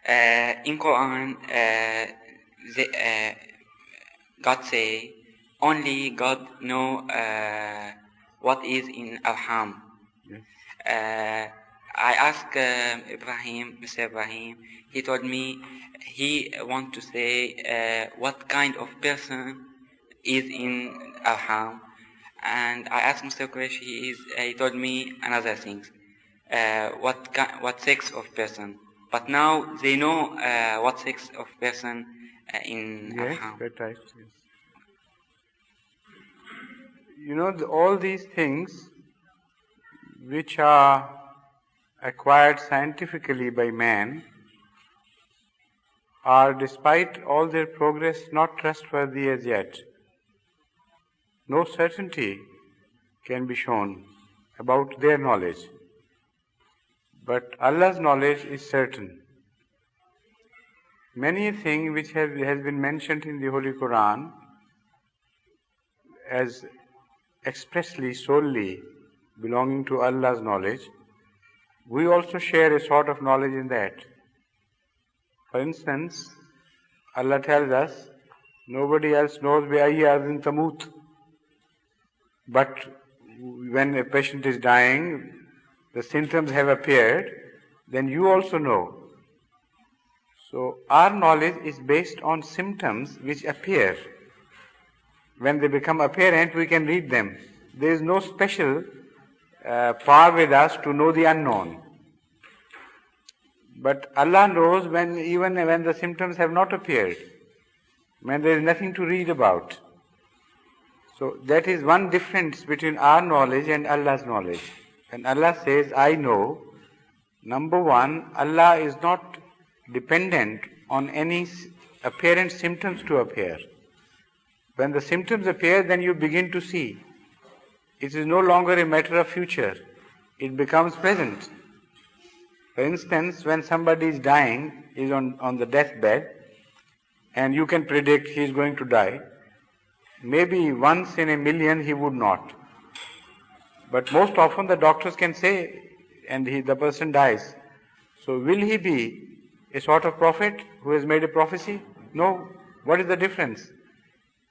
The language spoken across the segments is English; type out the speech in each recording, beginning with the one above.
In Quran, God say, only God know what is in Arham. I asked Mr. Ibrahim, he told me he want to say what kind of person is in Arham. And I asked Mr. Qureshi, he told me another thing. What sex of person. But now they know what sex of person in Arham. Yes, that's right. Yes. You know, all these things which are acquired scientifically by man are, despite all their progress, not trustworthy as yet. No certainty can be shown about their knowledge. But Allah's knowledge is certain. Many a thing which has been mentioned in the Holy Quran as expressly, solely belonging to Allah's knowledge, we also share a sort of knowledge in that. For instance, Allah tells us, nobody else knows بِأَيِّ أَرْضٍ تَمُوتُ. But when a patient is dying, the symptoms have appeared, then you also know. So our knowledge is based on symptoms which appear. When they become apparent, we can read them. There is no special power with us to know the unknown. But Allah knows even when the symptoms have not appeared, when there is nothing to read about. So that is one difference between our knowledge and Allah's knowledge. When Allah says, I know, number one, Allah is not dependent on any apparent symptoms to appear. When the symptoms appear, then you begin to see. It is no longer a matter of future. It becomes present. For instance, when somebody is dying, is on the deathbed, and you can predict he is going to die, maybe once in a million he would not. But most often the doctors can say, and the person dies. So will he be a sort of prophet who has made a prophecy? No. What is the difference?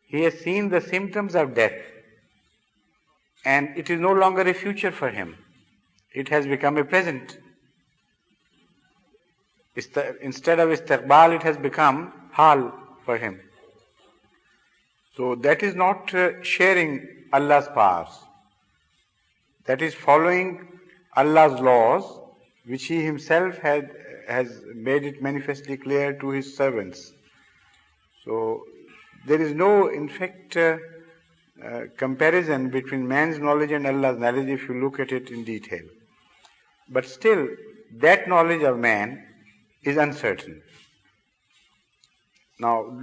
He has seen the symptoms of death, and it is no longer a future for him. It has become a present. Instead of istiqbal, it has become hal for him. So that is not sharing Allah's powers. That is following Allah's laws, which He Himself has made it manifestly clear to His servants. So there is no, in fact, comparison between man's knowledge and Allah's knowledge if you look at it in detail. But still, that knowledge of man is uncertain. Now,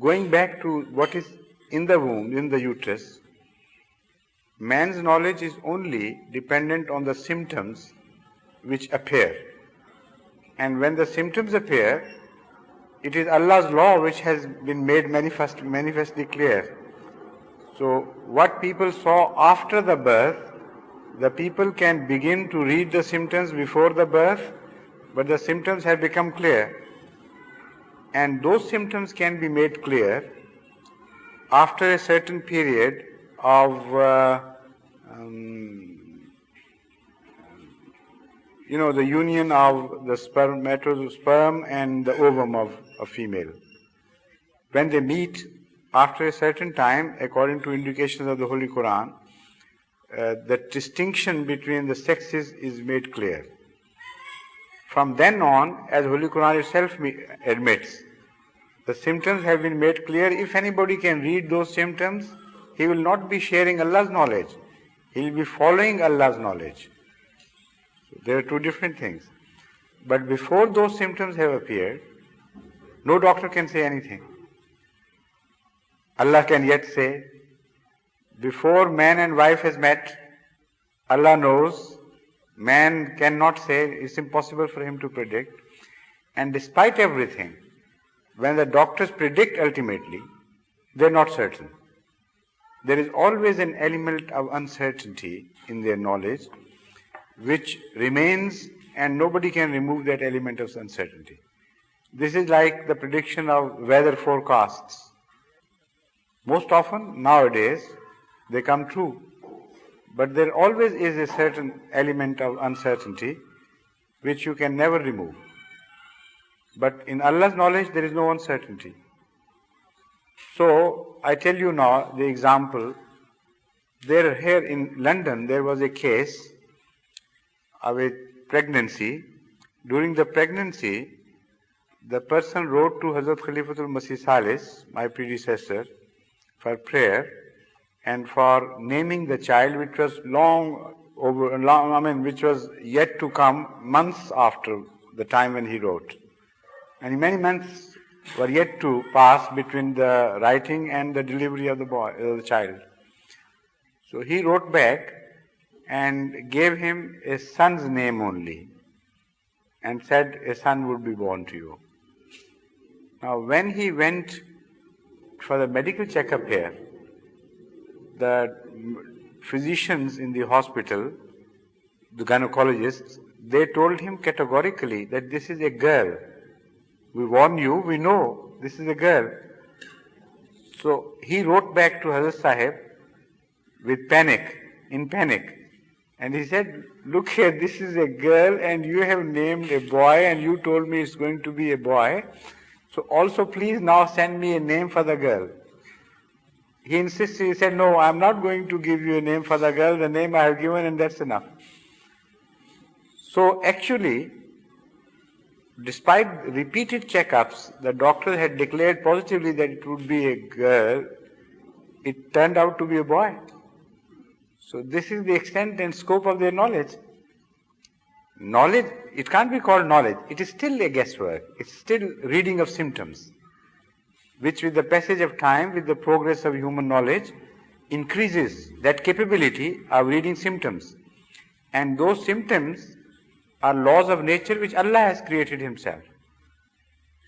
going back to what is in the womb, in the uterus, man's knowledge is only dependent on the symptoms which appear. And when the symptoms appear, it is Allah's law which has been made manifestly clear. So what people saw after the birth, the people can begin to read the symptoms before the birth, but the symptoms have become clear. And those symptoms can be made clear after a certain period of the union of the sperm and the ovum of a female. When they meet after a certain time, according to indications of the Holy Quran, the distinction between the sexes is made clear. From then on, as Holy Quran itself admits, the symptoms have been made clear. If anybody can read those symptoms, he will not be sharing Allah's knowledge. He will be following Allah's knowledge. So there are two different things. But before those symptoms have appeared, no doctor can say anything. Allah can yet say, before man and wife has met, Allah knows. Man cannot say, it's impossible for him to predict. And despite everything, when the doctors predict ultimately, they're not certain. There is always an element of uncertainty in their knowledge which remains, and nobody can remove that element of uncertainty. This is like the prediction of weather forecasts. Most often nowadays they come true, but there always is a certain element of uncertainty which you can never remove. But in Allah's knowledge there is no uncertainty. So I tell you now the example. Here in London there was a case of a pregnancy. During the pregnancy, the person wrote to Hazrat Khalifatul Masih Salis, my predecessor, for prayer and for naming the child, which was which was yet to come months after the time when he wrote. And many months were yet to pass between the writing and the delivery of the child. So he wrote back and gave him a son's name only and said a son would be born to you. Now when he went for the medical checkup here, the physicians in the hospital, the gynecologists, they told him categorically that this is a girl. We warn you, we know this is a girl. So he wrote back to Hazrat Sahib with panic, in panic. And he said, look here, this is a girl and you have named a boy and you told me it's going to be a boy. So also please now send me a name for the girl. He insisted, he said, no, I'm not going to give you a name for the girl, the name I have given and that's enough. So actually, despite repeated checkups, the doctor had declared positively that it would be a girl. It turned out to be a boy. So this is the extent and scope of their knowledge. Knowledge, it can't be called knowledge. It is still a guesswork. It's still reading of symptoms, which with the passage of time, with the progress of human knowledge, increases that capability of reading symptoms. And those symptoms are laws of nature which Allah has created Himself.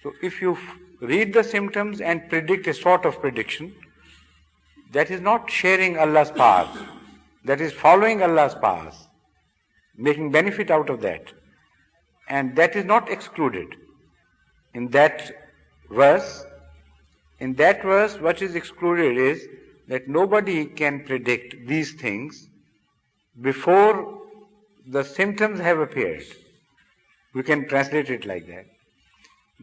So if you read the symptoms and predict a sort of prediction, that is not sharing Allah's powers. That is following Allah's powers, making benefit out of that. And that is not excluded. In that verse, what is excluded is that nobody can predict these things before the symptoms have appeared. We can translate it like that.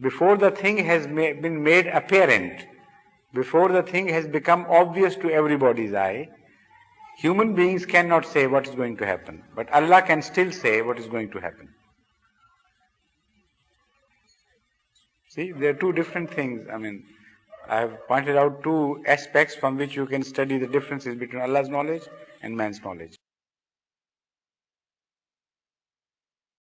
Before the thing has been made apparent, before the thing has become obvious to everybody's eye, human beings cannot say what is going to happen, but Allah can still say what is going to happen. See, there are two different things. I have pointed out two aspects from which you can study the differences between Allah's knowledge and man's knowledge.